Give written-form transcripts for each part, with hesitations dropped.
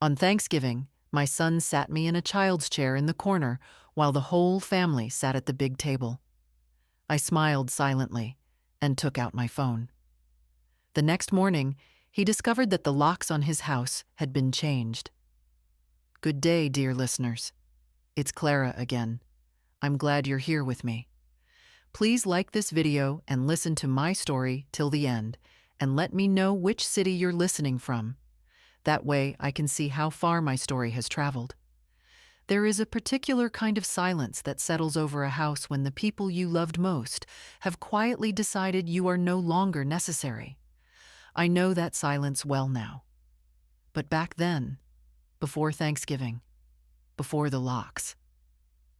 On Thanksgiving, my son sat me in a child's chair in the corner while the whole family sat at the big table. I smiled silently and took out my phone. The next morning, he discovered that the locks on his house had been changed. Good day, dear listeners. It's Clara again. I'm glad you're here with me. Please like this video and listen to my story till the end, and let me know which city you're listening from. That way I can see how far my story has traveled. There is a particular kind of silence that settles over a house when the people you loved most have quietly decided you are no longer necessary. I know that silence well now. But back then, before Thanksgiving, before the locks,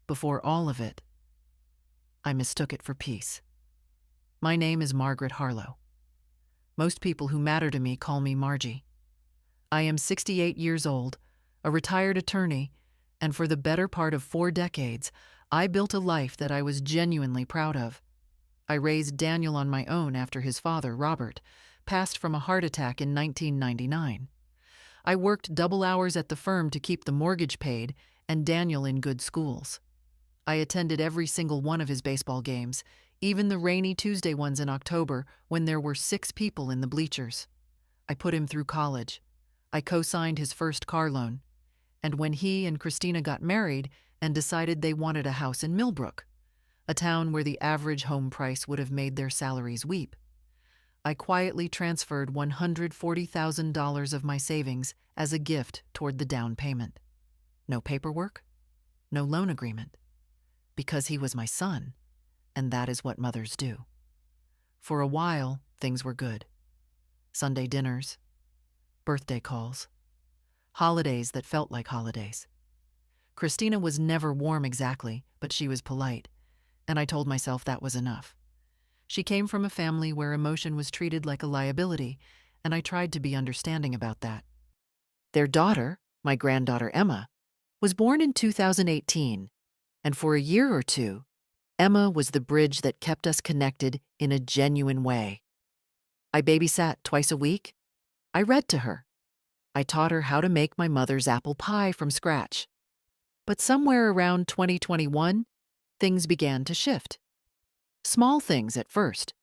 before all of it, I mistook it for peace. My name is Margaret Harlow. Most people who matter to me call me Margie. I am 68 years old, a retired attorney, and for the better part of 4 decades, I built a life that I was genuinely proud of. I raised Daniel on my own after his father, Robert, passed from a heart attack in 1999. I worked double hours at the firm to keep the mortgage paid and Daniel in good schools. I attended every single one of his baseball games, even the rainy Tuesday ones in October when there were 6 people in the bleachers. I put him through college. I co-signed his first car loan. And when he and Christina got married and decided they wanted a house in Millbrook, a town where the average home price would have made their salaries weep, I quietly transferred $140,000 of my savings as a gift toward the down payment. No paperwork, no loan agreement, because he was my son, and that is what mothers do. For a while, things were good. Sunday dinners, birthday calls, holidays that felt like holidays. Christina was never warm exactly, but she was polite, and I told myself that was enough. She came from a family where emotion was treated like a liability, and I tried to be understanding about that. Their daughter, my granddaughter Emma, was born in 2018, and for a year or two, Emma was the bridge that kept us connected in a genuine way. I babysat twice a week. I read to her. I taught her how to make my mother's apple pie from scratch. But somewhere around 2021, things began to shift. Small things at first,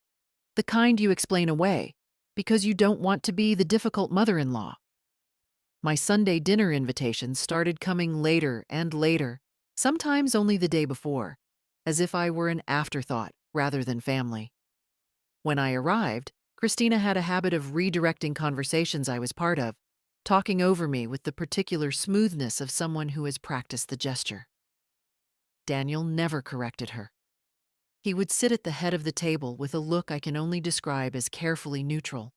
the kind you explain away because you don't want to be the difficult mother-in-law. My Sunday dinner invitations started coming later and later, sometimes only the day before, as if I were an afterthought rather than family. When I arrived, Christina had a habit of redirecting conversations I was part of, talking over me with the particular smoothness of someone who has practiced the gesture. Daniel never corrected her. He would sit at the head of the table with a look I can only describe as carefully neutral.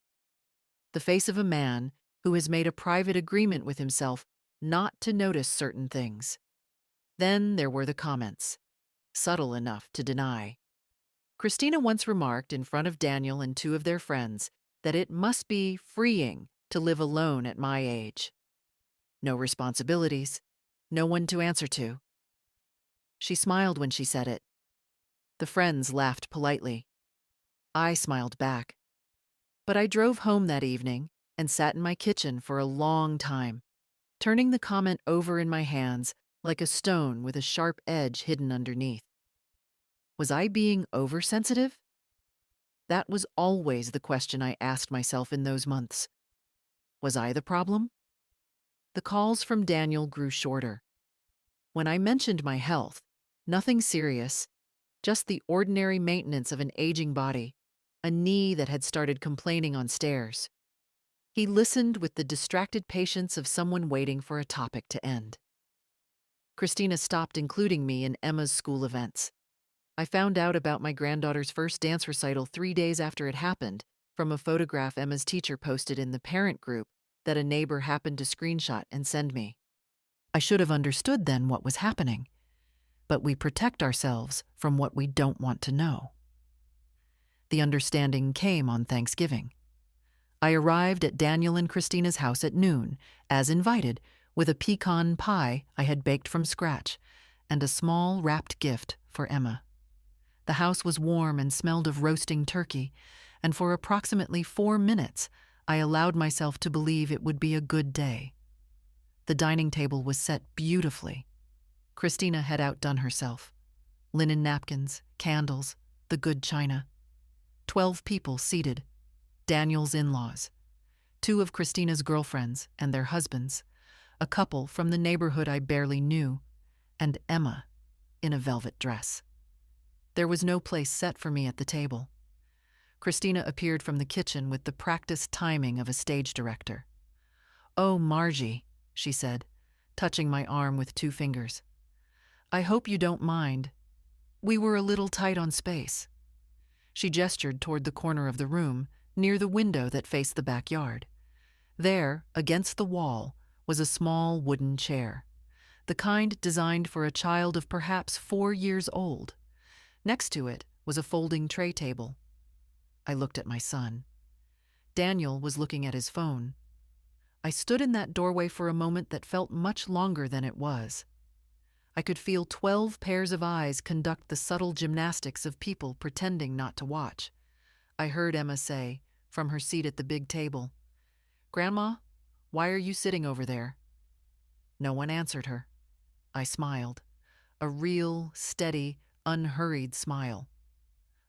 The face of a man who has made a private agreement with himself not to notice certain things. Then there were the comments, subtle enough to deny. Christina once remarked in front of Daniel and 2 of their friends that it must be freeing to live alone at my age. No responsibilities, no one to answer to. She smiled when she said it. The friends laughed politely. I smiled back. But I drove home that evening and sat in my kitchen for a long time, turning the comment over in my hands like a stone with a sharp edge hidden underneath. Was I being oversensitive? That was always the question I asked myself in those months. Was I the problem? The calls from Daniel grew shorter. When I mentioned my health, nothing serious, just the ordinary maintenance of an aging body, a knee that had started complaining on stairs. He listened with the distracted patience of someone waiting for a topic to end. Christina stopped including me in Emma's school events. I found out about my granddaughter's first dance recital 3 days after it happened from a photograph Emma's teacher posted in the parent group that a neighbor happened to screenshot and send me. I should have understood then what was happening, but we protect ourselves from what we don't want to know. The understanding came on Thanksgiving. I arrived at Daniel and Christina's house at noon, as invited, with a pecan pie I had baked from scratch and a small wrapped gift for Emma. The house was warm and smelled of roasting turkey, and for approximately 4 minutes, I allowed myself to believe it would be a good day. The dining table was set beautifully. Christina had outdone herself. Linen napkins, candles, the good china. 12 people seated. Daniel's in-laws, 2 of Christina's girlfriends and their husbands, a couple from the neighborhood I barely knew, and Emma in a velvet dress. There was no place set for me at the table. Christina appeared from the kitchen with the practiced timing of a stage director. "Oh, Margie," she said, touching my arm with 2 fingers. "I hope you don't mind. We were a little tight on space." She gestured toward the corner of the room, near the window that faced the backyard. There, against the wall, was a small wooden chair, the kind designed for a child of perhaps 4 years old. Next to it was a folding tray table. I looked at my son. Daniel was looking at his phone. I stood in that doorway for a moment that felt much longer than it was. I could feel 12 pairs of eyes conduct the subtle gymnastics of people pretending not to watch. I heard Emma say, from her seat at the big table, "Grandma, why are you sitting over there?" No one answered her. I smiled. A real, steady, unhurried smile.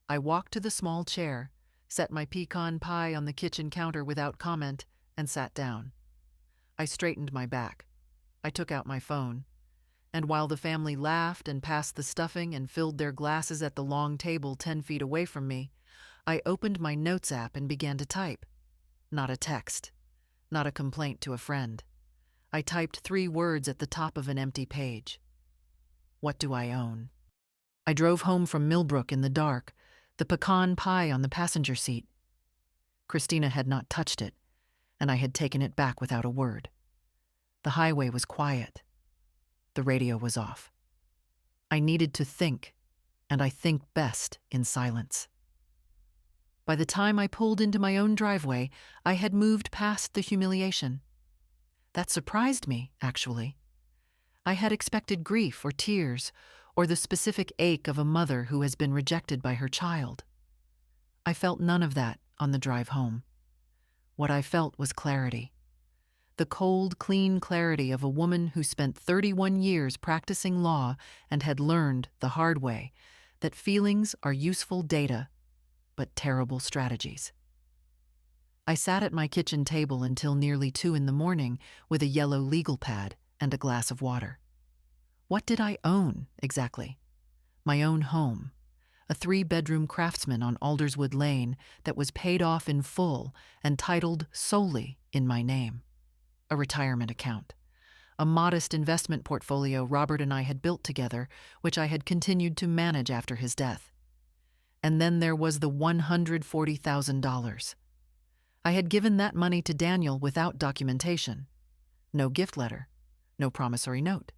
I walked to the small chair, set my pecan pie on the kitchen counter without comment, and sat down. I straightened my back. I took out my phone. And while the family laughed and passed the stuffing and filled their glasses at the long table 10 feet away from me, I opened my notes app and began to type. Not a text. Not a complaint to a friend. I typed 3 words at the top of an empty page. What do I own? I drove home from Millbrook in the dark, the pecan pie on the passenger seat. Christina had not touched it, and I had taken it back without a word. The highway was quiet. The radio was off. I needed to think, and I think best in silence. By the time I pulled into my own driveway, I had moved past the humiliation. That surprised me, actually. I had expected grief or tears, or the specific ache of a mother who has been rejected by her child. I felt none of that on the drive home. What I felt was clarity. The cold, clean clarity of a woman who spent 31 years practicing law and had learned the hard way that feelings are useful data, but terrible strategies. I sat at my kitchen table until nearly 2 in the morning with a yellow legal pad and a glass of water. What did I own, exactly? My own home, a 3-bedroom Craftsman on Alderswood Lane that was paid off in full and titled solely in my name. A retirement account, a modest investment portfolio Robert and I had built together, which I had continued to manage after his death. And then there was the $140,000. I had given that money to Daniel without documentation. No gift letter, no promissory note,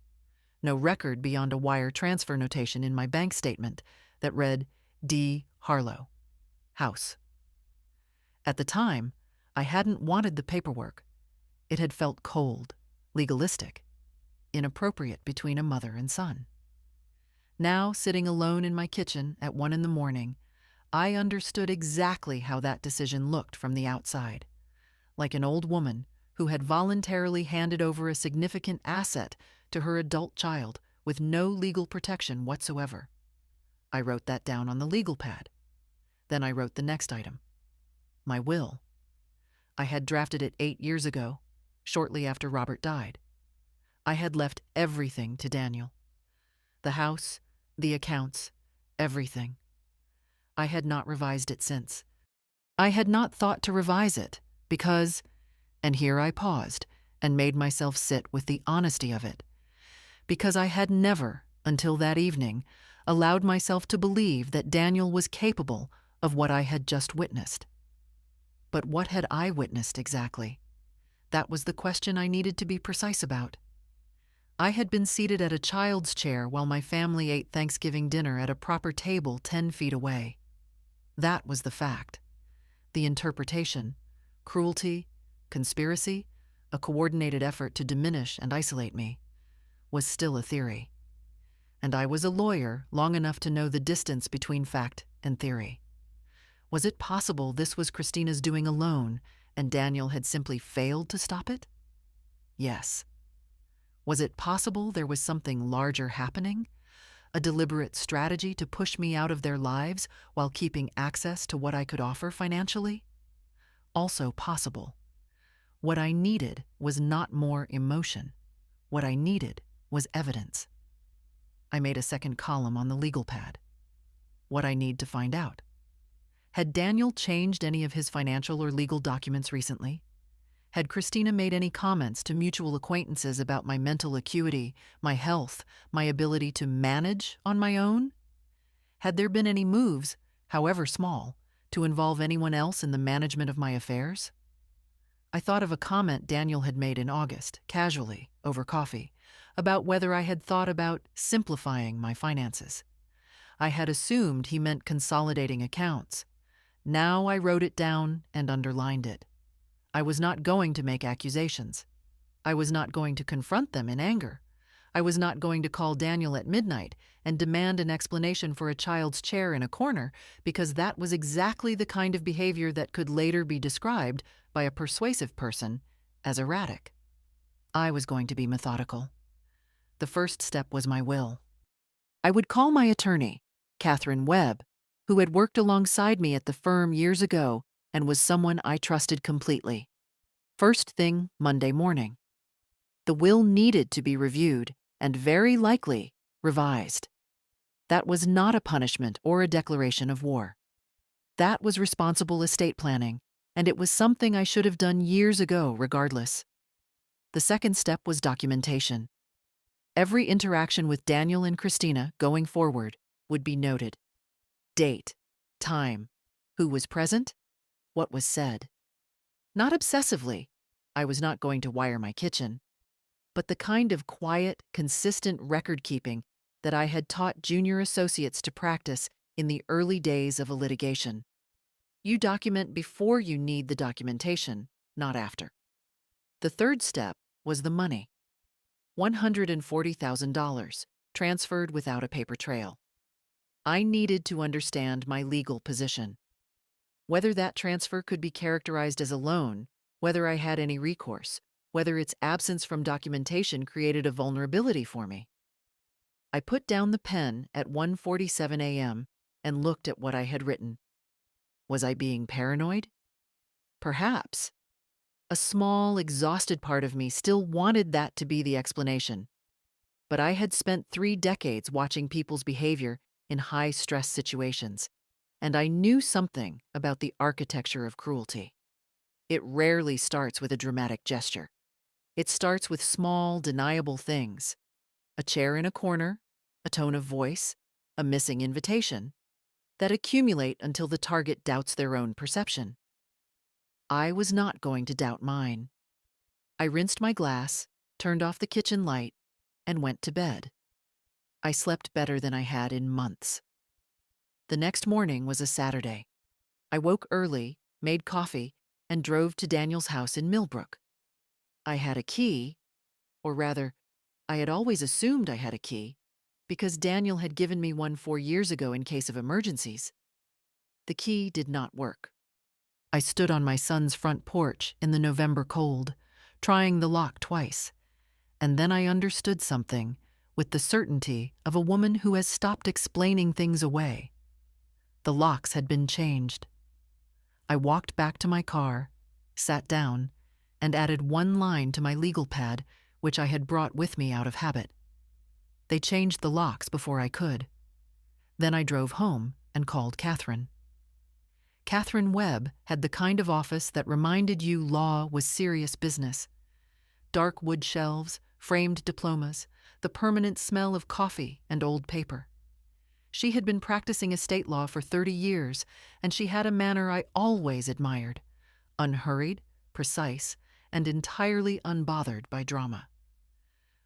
no record beyond a wire transfer notation in my bank statement that read D. Harlow, house. At the time, I hadn't wanted the paperwork. It had felt cold, legalistic, inappropriate between a mother and son. Now, sitting alone in my kitchen at 1 in the morning, I understood exactly how that decision looked from the outside, like an old woman who had voluntarily handed over a significant asset to her adult child with no legal protection whatsoever. I wrote that down on the legal pad. Then I wrote the next item, my will. I had drafted it 8 years ago, shortly after Robert died. I had left everything to Daniel. The house, the accounts, everything. I had not revised it since. I had not thought to revise it because, and here I paused and made myself sit with the honesty of it, because I had never, until that evening, allowed myself to believe that Daniel was capable of what I had just witnessed. But what had I witnessed exactly? That was the question I needed to be precise about. I had been seated at a child's chair while my family ate Thanksgiving dinner at a proper table 10 feet away. That was the fact. The interpretation, cruelty, conspiracy, a coordinated effort to diminish and isolate me, was still a theory. And I was a lawyer long enough to know the distance between fact and theory. Was it possible this was Christina's doing alone, and Daniel had simply failed to stop it? Yes. Was it possible there was something larger happening? A deliberate strategy to push me out of their lives while keeping access to what I could offer financially? Also possible. What I needed was not more emotion. What I needed was evidence. I made a second column on the legal pad. What I need to find out. Had Daniel changed any of his financial or legal documents recently? Had Christina made any comments to mutual acquaintances about my mental acuity, my health, my ability to manage on my own? Had there been any moves, however small, to involve anyone else in the management of my affairs? I thought of a comment Daniel had made in August, casually, over coffee, about whether I had thought about simplifying my finances. I had assumed he meant consolidating accounts. Now I wrote it down and underlined it. I was not going to make accusations. I was not going to confront them in anger. I was not going to call Daniel at midnight and demand an explanation for a child's chair in a corner, because that was exactly the kind of behavior that could later be described by a persuasive person as erratic. I was going to be methodical. The first step was my will. I would call my attorney, Catherine Webb, who had worked alongside me at the firm years ago and was someone I trusted completely. First thing Monday morning. The will needed to be reviewed and very likely revised. That was not a punishment or a declaration of war. That was responsible estate planning, and it was something I should have done years ago regardless. The second step was documentation. Every interaction with Daniel and Christina going forward would be noted. Date, time, who was present, what was said. Not obsessively. I was not going to wire my kitchen. But the kind of quiet, consistent record-keeping that I had taught junior associates to practice in the early days of a litigation. You document before you need the documentation, not after. The third step was the money. $140,000, transferred without a paper trail. I needed to understand my legal position. Whether that transfer could be characterized as a loan, whether I had any recourse, whether its absence from documentation created a vulnerability for me. I put down the pen at 1:47 a.m. and looked at what I had written. Was I being paranoid? Perhaps. A small, exhausted part of me still wanted that to be the explanation. But I had spent 3 decades watching people's behavior in high-stress situations, and I knew something about the architecture of cruelty. It rarely starts with a dramatic gesture. It starts with small, deniable things. A chair in a corner, a tone of voice, a missing invitation, that accumulate until the target doubts their own perception. I was not going to doubt mine. I rinsed my glass, turned off the kitchen light, and went to bed. I slept better than I had in months. The next morning was a Saturday. I woke early, made coffee, and drove to Daniel's house in Millbrook. I had a key, or rather, I had always assumed I had a key, because Daniel had given me one 4 years ago in case of emergencies. The key did not work. I stood on my son's front porch in the November cold, trying the lock twice, and then I understood something with the certainty of a woman who has stopped explaining things away. The locks had been changed. I walked back to my car, sat down, and added one line to my legal pad, which I had brought with me out of habit. They changed the locks before I could. Then I drove home and called Catherine. Catherine Webb had the kind of office that reminded you law was serious business. Dark wood shelves, framed diplomas, the permanent smell of coffee and old paper. She had been practicing estate law for 30 years, and she had a manner I always admired, unhurried, precise, and entirely unbothered by drama.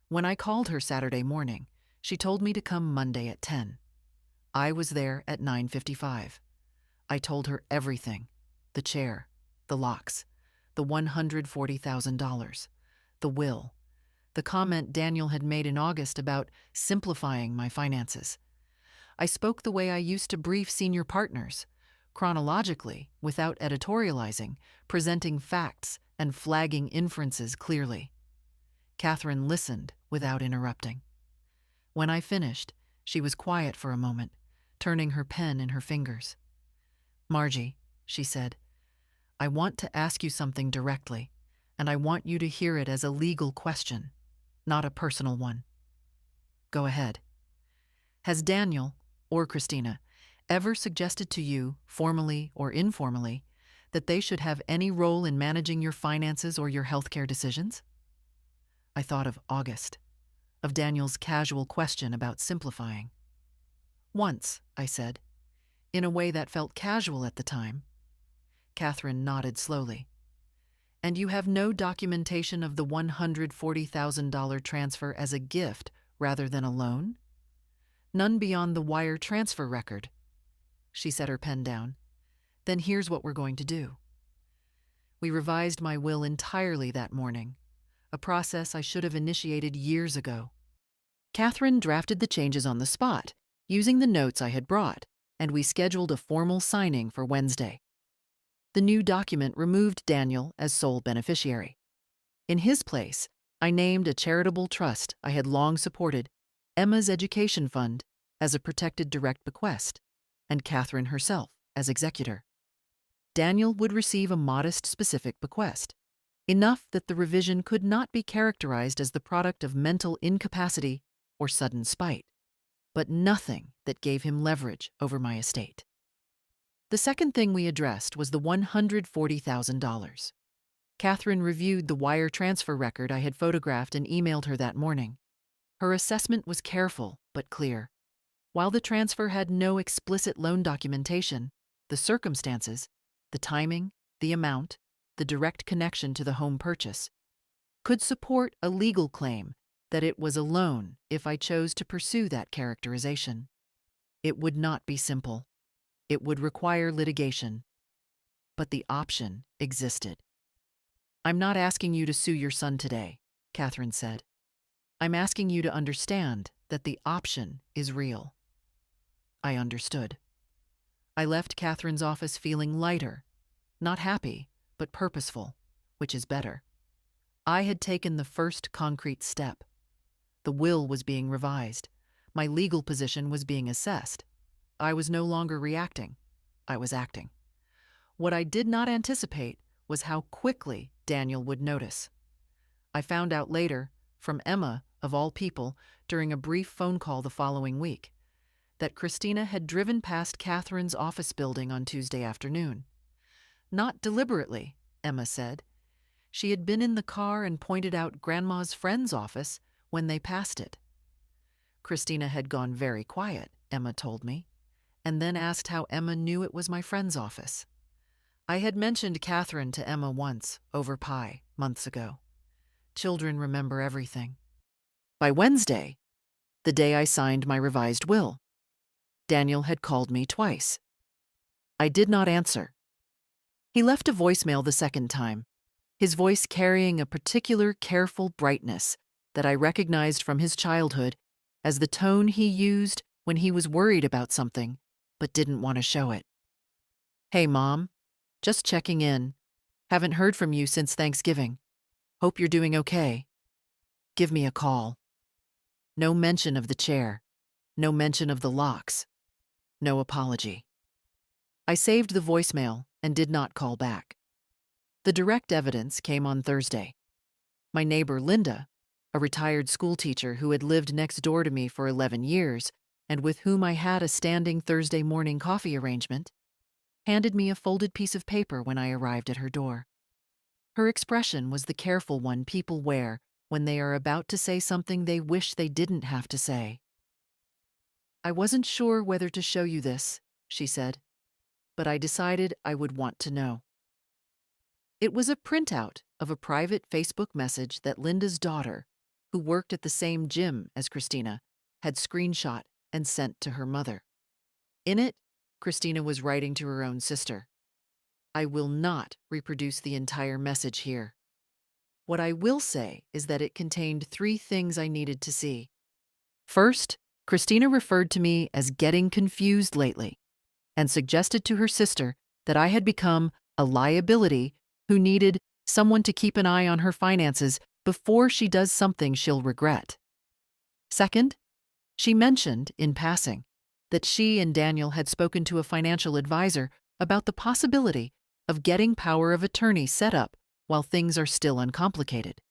When I called her Saturday morning, she told me to come Monday at 10. I was there at 9:55. I told her everything: the chair, the locks, the $140,000, the will, the comment Daniel had made in August about simplifying my finances. I spoke the way I used to brief senior partners, chronologically, without editorializing, presenting facts and flagging inferences clearly. Catherine listened without interrupting. When I finished, she was quiet for a moment, turning her pen in her fingers. "Margie," she said, "I want to ask you something directly, and I want you to hear it as a legal question, not a personal one." "Go ahead." "Has Daniel, or Christina, ever suggested to you, formally or informally, that they should have any role in managing your finances or your healthcare decisions?" I thought of August, of Daniel's casual question about simplifying. "Once," I said, in a way that felt casual at the time. Catherine nodded slowly. "And you have no documentation of the $140,000 transfer as a gift rather than a loan?" "None beyond the wire transfer record." She set her pen down. "Then here's what we're going to do." We revised my will entirely that morning, a process I should have initiated years ago. Catherine drafted the changes on the spot, using the notes I had brought, and we scheduled a formal signing for Wednesday. The new document removed Daniel as sole beneficiary. In his place, I named a charitable trust I had long supported, Emma's Education Fund, as a protected direct bequest, and Catherine herself as executor. Daniel would receive a modest specific bequest, enough that the revision could not be characterized as the product of mental incapacity or sudden spite, but nothing that gave him leverage over my estate. The second thing we addressed was the $140,000. Catherine reviewed the wire transfer record I had photographed and emailed her that morning. Her assessment was careful but clear. While the transfer had no explicit loan documentation, the circumstances, the timing, the amount, the direct connection to the home purchase, could support a legal claim that it was a loan if I chose to pursue that characterization. It would not be simple. It would require litigation. But the option existed. "I'm not asking you to sue your son today," Catherine said. "I'm asking you to understand that the option is real." I understood. I left Catherine's office feeling lighter, not happy, but purposeful, which is better. I had taken the first concrete step. The will was being revised. My legal position was being assessed. I was no longer reacting. I was acting. What I did not anticipate was how quickly Daniel would notice. I found out later, from Emma, of all people, during a brief phone call the following week, that Christina had driven past Catherine's office building on Tuesday afternoon. Not deliberately, Emma said. She had been in the car and pointed out Grandma's friend's office when they passed it. Christina had gone very quiet, Emma told me, and then asked how Emma knew it was my friend's office. I had mentioned Catherine to Emma once, over pie, months ago. Children remember everything. By Wednesday, the day I signed my revised will, Daniel had called me twice. I did not answer. He left a voicemail the second time, his voice carrying a particular careful brightness that I recognized from his childhood as the tone he used when he was worried about something but didn't want to show it. "Hey, Mom. Just checking in. Haven't heard from you since Thanksgiving. Hope you're doing okay. Give me a call." No mention of the chair. No mention of the locks. No apology. I saved the voicemail and did not call back. The direct evidence came on Thursday. My neighbor Linda, a retired schoolteacher who had lived next door to me for 11 years and with whom I had a standing Thursday morning coffee arrangement, handed me a folded piece of paper when I arrived at her door. Her expression was the careful one people wear when they are about to say something they wish they didn't have to say. "I wasn't sure whether to show you this," she said, "but I decided I would want to know." It was a printout of a private Facebook message that Linda's daughter, who worked at the same gym as Christina, had screenshot and sent to her mother. In it, Christina was writing to her own sister. I will not reproduce the entire message here. What I will say is that it contained 3 things I needed to see. First, Christina referred to me as getting confused lately and suggested to her sister that I had become a liability who needed someone to keep an eye on her finances before she does something she'll regret. Second, she mentioned, in passing, that she and Daniel had spoken to a financial advisor about the possibility of getting power of attorney set up while things are still uncomplicated.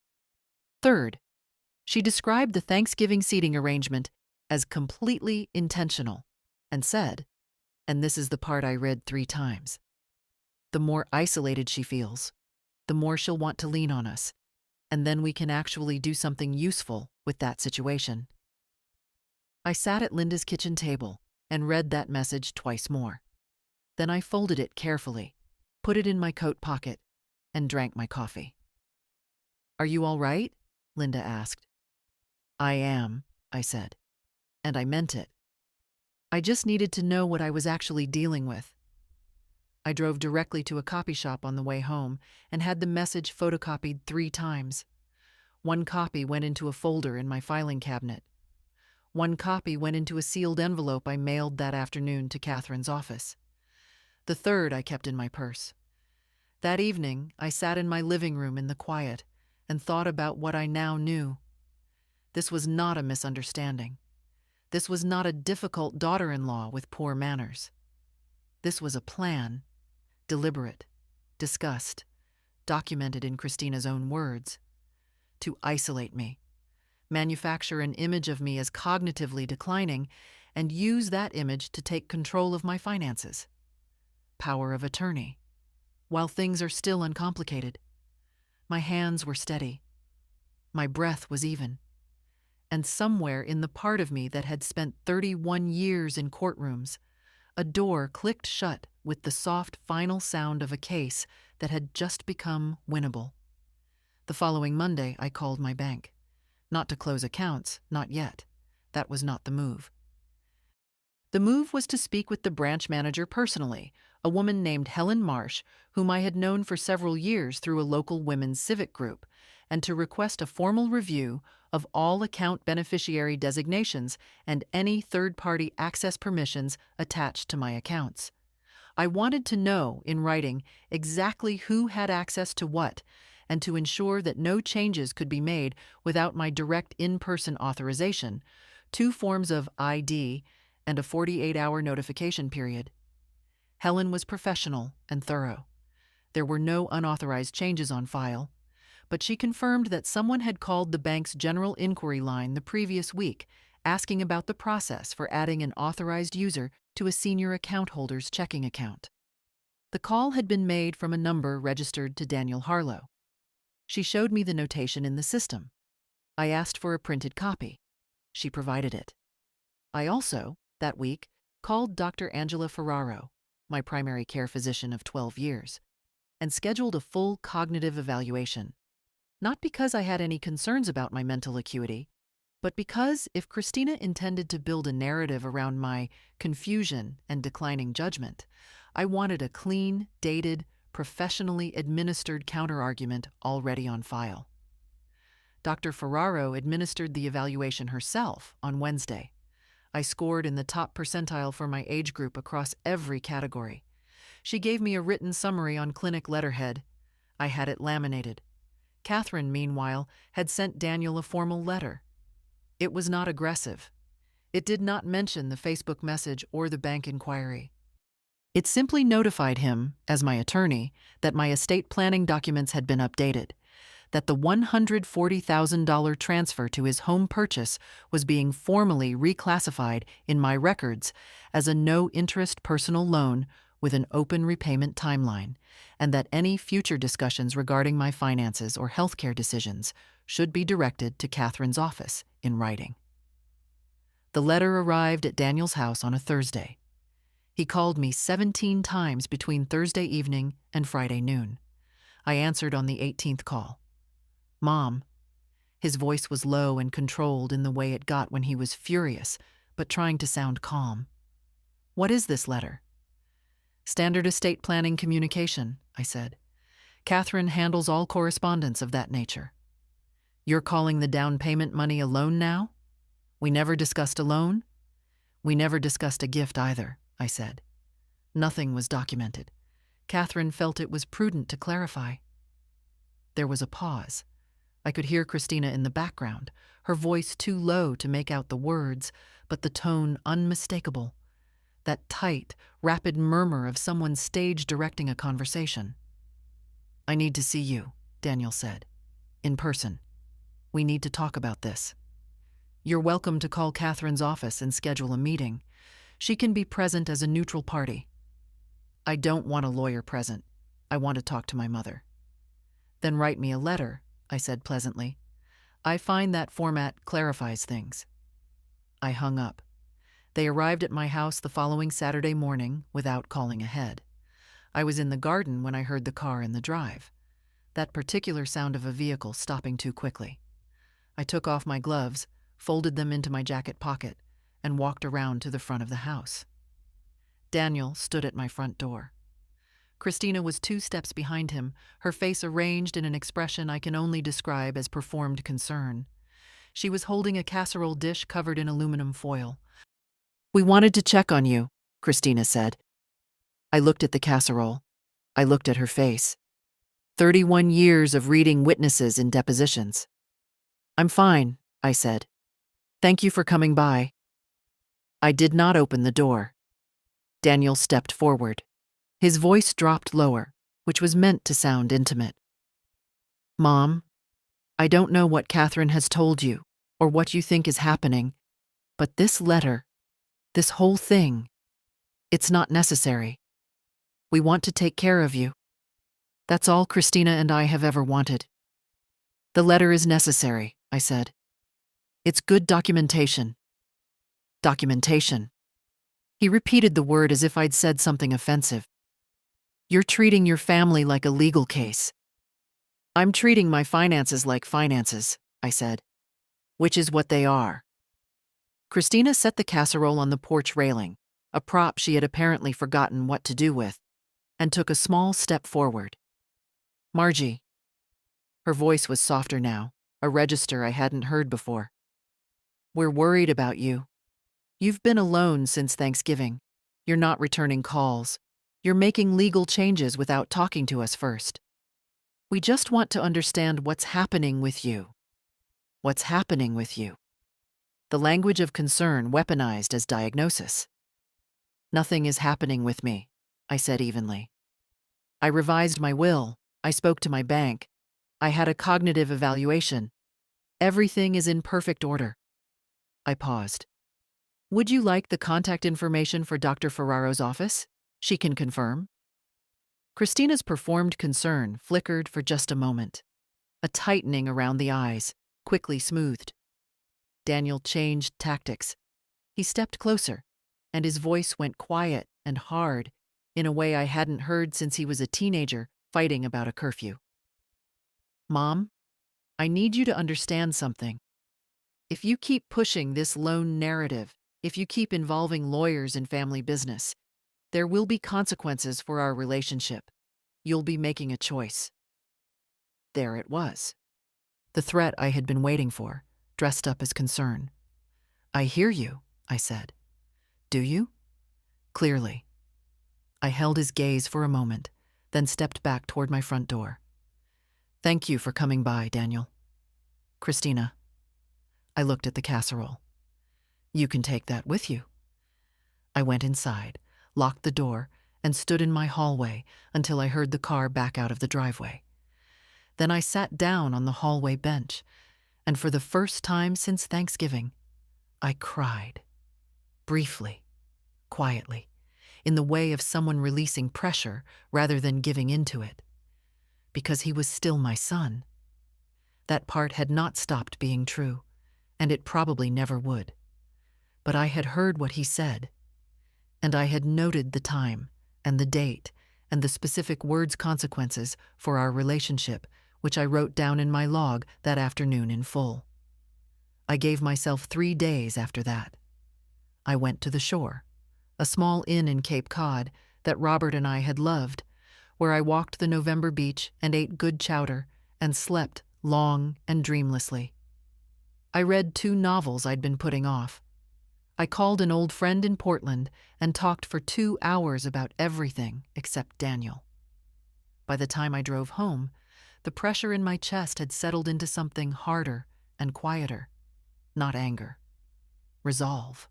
Third, she described the Thanksgiving seating arrangement as completely intentional and said, and this is the part I read 3 times, the more isolated she feels, the more she'll want to lean on us, and then we can actually do something useful with that situation. I sat at Linda's kitchen table and read that message twice more. Then I folded it carefully, put it in my coat pocket, and drank my coffee. "Are you all right?" Linda asked. "I am," I said, and I meant it. I just needed to know what I was actually dealing with. I drove directly to a copy shop on the way home and had the message photocopied 3 times. 1 copy went into a folder in my filing cabinet. 1 copy went into a sealed envelope I mailed that afternoon to Catherine's office. The third I kept in my purse. That evening, I sat in my living room in the quiet and thought about what I now knew. This was not a misunderstanding. This was not a difficult daughter-in-law with poor manners. This was a plan, deliberate, discussed, documented in Christina's own words, to isolate me, manufacture an image of me as cognitively declining, and use that image to take control of my finances. Power of attorney. While things are still uncomplicated, my hands were steady. My breath was even. And somewhere in the part of me that had spent 31 years in courtrooms, a door clicked shut with the soft final sound of a case that had just become winnable. The following Monday, I called my bank. Not to close accounts, not yet. That was not the move. The move was to speak with the branch manager personally, a woman named Helen Marsh, whom I had known for several years through a local women's civic group, and to request a formal review of all account beneficiary designations and any third-party access permissions attached to my accounts. I wanted to know, in writing, exactly who had access to what, and to ensure that no changes could be made without my direct in-person authorization, 2 forms of ID, and a 48-hour notification period. Helen was professional and thorough. There were no unauthorized changes on file, but she confirmed that someone had called the bank's general inquiry line the previous week, asking about the process for adding an authorized user to a senior account holder's checking account. The call had been made from a number registered to Daniel Harlow. She showed me the notation in the system. I asked for a printed copy. She provided it. I also, that week, called Dr. Angela Ferraro, my primary care physician of 12 years, and scheduled a full cognitive evaluation. Not because I had any concerns about my mental acuity, but because if Christina intended to build a narrative around my confusion and declining judgment, I wanted a clean, dated, professionally administered counterargument already on file. Dr. Ferraro administered the evaluation herself on Wednesday. I scored in the top percentile for my age group across every category. She gave me a written summary on clinic letterhead. I had it laminated. Catherine, meanwhile, had sent Daniel a formal letter. It was not aggressive. It did not mention the Facebook message or the bank inquiry. It simply notified him, as my attorney, that my estate planning documents had been updated, that the $140,000 transfer to his home purchase was being formally reclassified in my records as a no-interest personal loan with an open repayment timeline, and that any future discussions regarding my finances or healthcare decisions should be directed to Catherine's office in writing. The letter arrived at Daniel's house on a Thursday. He called me 17 times between Thursday evening and Friday noon. I answered on the 18th call. "Mom." His voice was low and controlled in the way it got when he was furious, but trying to sound calm. "What is this letter?" "Standard estate planning communication," I said. "Catherine handles all correspondence of that nature." "You're calling the down payment money a loan now? We never discussed a loan?" "We never discussed a gift either," I said. Nothing was documented. Catherine felt it was prudent to clarify. There was a pause. I could hear Christina in the background, her voice too low to make out the words, but the tone unmistakable. That tight, rapid murmur of someone stage directing a conversation. "I need to see you," Daniel said. "In person. We need to talk about this. You're welcome to call Catherine's office and schedule a meeting. She can be present as a neutral party." "I don't want a lawyer present. I want to talk to my mother." "Then write me a letter," I said pleasantly. "I find that format clarifies things." I hung up. They arrived at my house the following Saturday morning without calling ahead. I was in the garden when I heard the car in the drive. That particular sound of a vehicle stopping too quickly. I took off my gloves, folded them into my jacket pocket, and walked around to the front of the house. Daniel stood at my front door. Christina was 2 steps behind him, her face arranged in an expression I can only describe as performed concern. She was holding a casserole dish covered in aluminum foil. "We wanted to check on you," Christina said. I looked at the casserole. I looked at her face. 31 years of reading witnesses in depositions. "I'm fine," I said. "Thank you for coming by." I did not open the door. Daniel stepped forward. His voice dropped lower, which was meant to sound intimate. "Mom, I don't know what Catherine has told you or what you think is happening, but this letter, this whole thing, it's not necessary. We want to take care of you. That's all Christina and I have ever wanted." "The letter is necessary," I said. "It's good documentation." "Documentation." He repeated the word as if I'd said something offensive. "You're treating your family like a legal case." "I'm treating my finances like finances," I said. "Which is what they are." Christina set the casserole on the porch railing, a prop she had apparently forgotten what to do with, and took a small step forward. "Margie." Her voice was softer now, a register I hadn't heard before. "We're worried about you. You've been alone since Thanksgiving. You're not returning calls. You're making legal changes without talking to us first. We just want to understand what's happening with you." What's happening with you? The language of concern weaponized as diagnosis. "Nothing is happening with me," I said evenly. "I revised my will. I spoke to my bank. I had a cognitive evaluation. Everything is in perfect order." I paused. "Would you like the contact information for Dr. Ferraro's office? She can confirm." Christina's performed concern flickered for just a moment. A tightening around the eyes, quickly smoothed. Daniel changed tactics. He stepped closer, and his voice went quiet and hard in a way I hadn't heard since he was a teenager fighting about a curfew. "Mom, I need you to understand something. If you keep pushing this lone narrative, if you keep involving lawyers in family business, there will be consequences for our relationship. You'll be making a choice." There it was. The threat I had been waiting for, dressed up as concern. "I hear you," I said. "Do you?" "Clearly." I held his gaze for a moment, then stepped back toward my front door. "Thank you for coming by, Daniel." "Christina." I looked at the casserole. "You can take that with you." I went inside, locked the door, and stood in my hallway until I heard the car back out of the driveway. Then I sat down on the hallway bench, and for the first time since Thanksgiving, I cried. Briefly, quietly, in the way of someone releasing pressure rather than giving into it. Because he was still my son. That part had not stopped being true, and it probably never would. But I had heard what he said, and I had noted the time and the date and the specific words' consequences for our relationship, which I wrote down in my log that afternoon in full. I gave myself 3 days after that. I went to the shore, a small inn in Cape Cod that Robert and I had loved, where I walked the November beach and ate good chowder and slept long and dreamlessly. I read 2 novels I'd been putting off. I called an old friend in Portland and talked for 2 hours about everything except Daniel. By the time I drove home, The pressure in my chest had settled into something harder and quieter. Not anger. Resolve.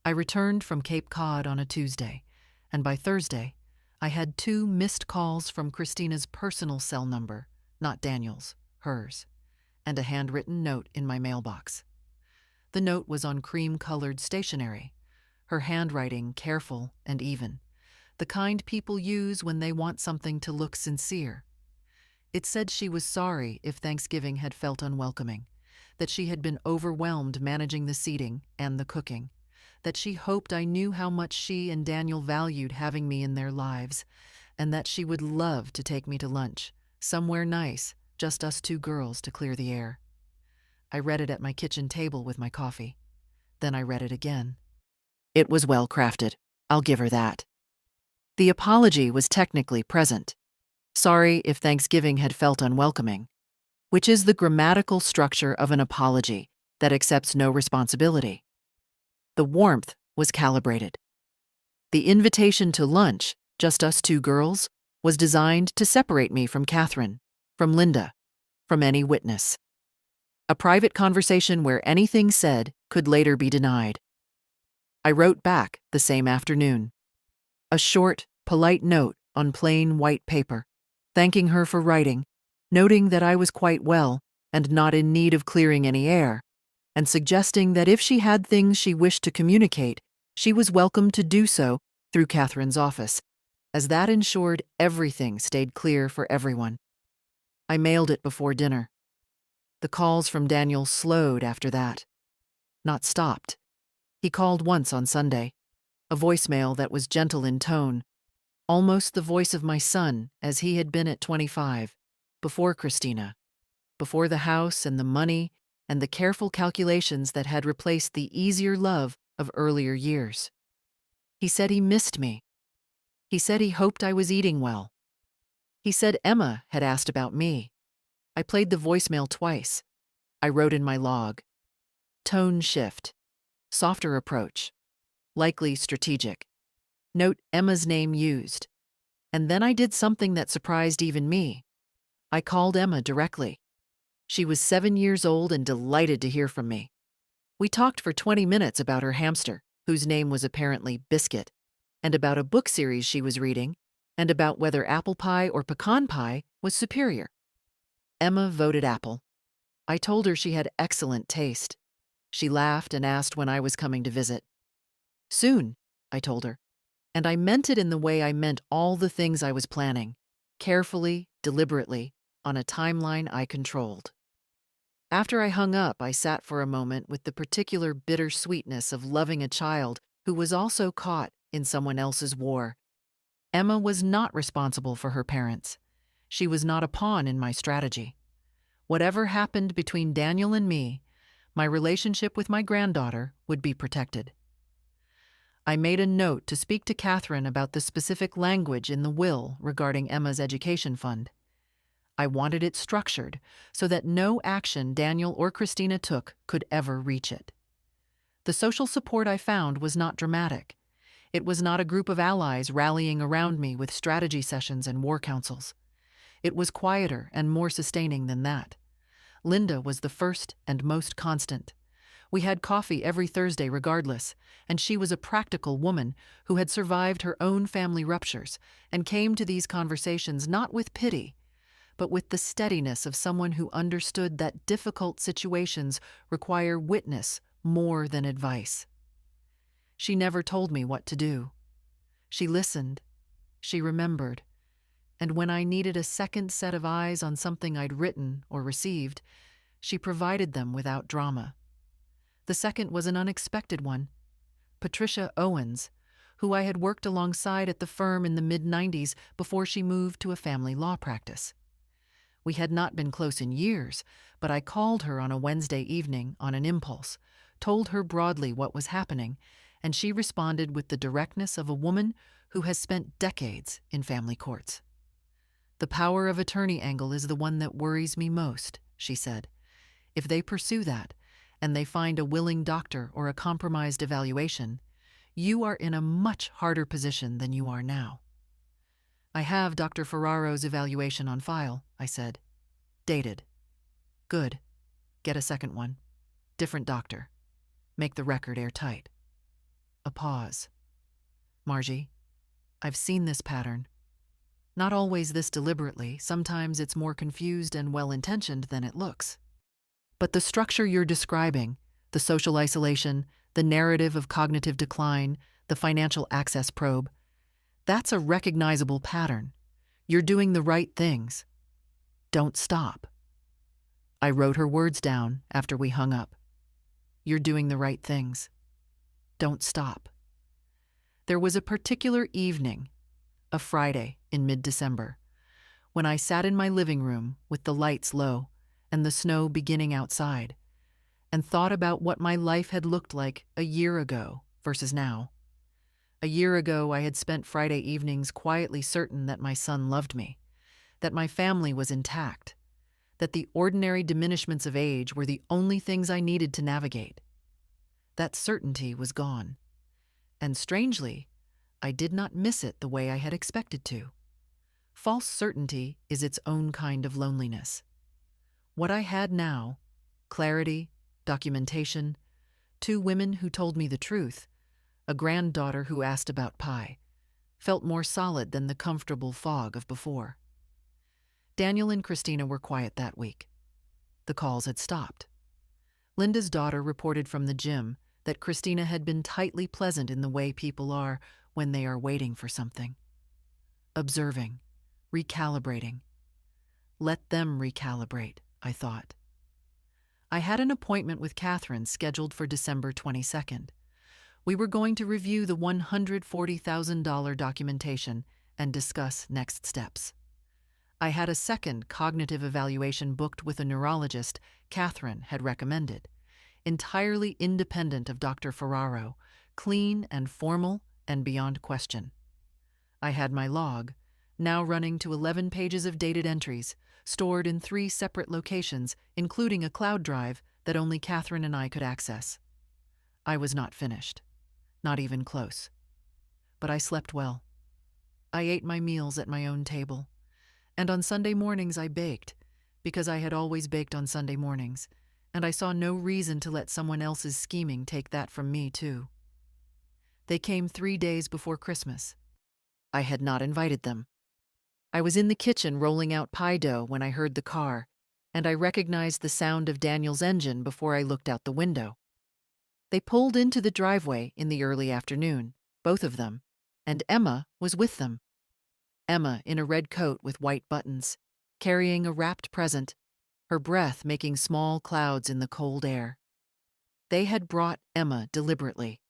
I returned from Cape Cod on a Tuesday, and by Thursday, I had 2 missed calls from Christina's personal cell number, not Daniel's, hers, and a handwritten note in my mailbox. The note was on cream-colored stationery, her handwriting careful and even, the kind people use when they want something to look sincere. It said she was sorry if Thanksgiving had felt unwelcoming, that she had been overwhelmed managing the seating and the cooking, that she hoped I knew how much she and Daniel valued having me in their lives, and that she would love to take me to lunch, somewhere nice, just us 2 girls to clear the air. I read it at my kitchen table with my coffee. Then I read it again. It was well crafted. I'll give her that. The apology was technically present. Sorry if Thanksgiving had felt unwelcoming, which is the grammatical structure of an apology that accepts no responsibility. The warmth was calibrated. The invitation to lunch, just us 2 girls, was designed to separate me from Catherine, from Linda, from any witness. A private conversation where anything said could later be denied. I wrote back the same afternoon. A short, polite note on plain white paper, thanking her for writing, noting that I was quite well and not in need of clearing any air, and suggesting that if she had things she wished to communicate, she was welcome to do so through Catherine's office, as that ensured everything stayed clear for everyone. I mailed it before dinner. The calls from Daniel slowed after that. Not stopped. He called once on Sunday, a voicemail that was gentle in tone, almost the voice of my son as he had been at 25, before Christina, before the house and the money and the careful calculations that had replaced the easier love of earlier years. He said he missed me. He said he hoped I was eating well. He said Emma had asked about me. I played the voicemail twice. I wrote in my log. Tone shift. Softer approach. Likely strategic. Note Emma's name used. And then I did something that surprised even me. I called Emma directly. She was 7 years old and delighted to hear from me. We talked for 20 minutes about her hamster, whose name was apparently Biscuit, and about a book series she was reading, and about whether apple pie or pecan pie was superior. Emma voted apple. I told her she had excellent taste. She laughed and asked when I was coming to visit. Soon, I told her, and I meant it in the way I meant all the things I was planning, carefully, deliberately, on a timeline I controlled. After I hung up, I sat for a moment with the particular bittersweetness of loving a child who was also caught in someone else's war. Emma was not responsible for her parents. She was not a pawn in my strategy. Whatever happened between Daniel and me, my relationship with my granddaughter would be protected. I made a note to speak to Catherine about the specific language in the will regarding Emma's education fund. I wanted it structured so that no action Daniel or Christina took could ever reach it. The social support I found was not dramatic. It was not a group of allies rallying around me with strategy sessions and war councils. It was quieter and more sustaining than that. Linda was the first and most constant. We had coffee every Thursday regardless, and she was a practical woman who had survived her own family ruptures and came to these conversations not with pity, but with the steadiness of someone who understood that difficult situations require witness more than advice. She never told me what to do. She listened. She remembered. And when I needed a second set of eyes on something I'd written or received, she provided them without drama. The second was an unexpected one. Patricia Owens, who I had worked alongside at the firm in the mid-90s before she moved to a family law practice. We had not been close in years, but I called her on a Wednesday evening on an impulse, told her broadly what was happening, and she responded with the directness of a woman who has spent decades in family courts. The power of attorney angle is the one that worries me most, she said. If they pursue that, and they find a willing doctor or a compromised evaluation, you are in a much harder position than you are now. I have Dr. Ferraro's evaluation on file, I said. Dated. Good. Get a second one. Different doctor. Make the record airtight. A pause. Margie, I've seen this pattern. Not always this deliberately, sometimes it's more confused and well-intentioned than it looks. But the structure you're describing, the social isolation, the narrative of cognitive decline, the financial access probe, that's a recognizable pattern. You're doing the right things. Don't stop. I wrote her words down after we hung up. You're doing the right things. Don't stop. There was a particular evening, a Friday in mid-December, when I sat in my living room with the lights low and the snow beginning outside, and thought about what my life had looked like a year ago versus now. A year ago, I had spent Friday evenings quietly certain that my son loved me, that my family was intact, that the ordinary diminishments of age were the only things I needed to navigate. That certainty was gone, and strangely, I did not miss it the way I had expected to. False certainty is its own kind of loneliness. What I had now, clarity, documentation, 2 women who told me the truth, a granddaughter who asked about pie, felt more solid than the comfortable fog of before. Daniel and Christina were quiet that week. The calls had stopped. Linda's daughter reported from the gym that Christina had been tightly pleasant in the way people are when they are waiting for something. Observing, recalibrating. Let them recalibrate, I thought. I had an appointment with Catherine scheduled for December 22nd. We were going to review the $140,000 documentation and discuss next steps. I had a second cognitive evaluation booked with a neurologist Catherine had recommended, entirely independent of Dr. Ferraro, clean and formal and beyond question. I had my log, now running to 11 pages of dated entries, stored in 3 separate locations, including a cloud drive that only Catherine and I could access. I was not finished, not even close. But I slept well. I ate my meals at my own table, and on Sunday mornings I baked, because I had always baked on Sunday mornings, and I saw no reason to let someone else's scheming take that from me, too. They came 3 days before Christmas. I had not invited them. I was in the kitchen rolling out pie dough when I heard the car, and I recognized the sound of Daniel's engine before I looked out the window. They pulled into the driveway in the early afternoon, both of them, and Emma was with them. Emma in a red coat with white buttons, carrying a wrapped present, her breath making small clouds in the cold air. They had brought Emma deliberately.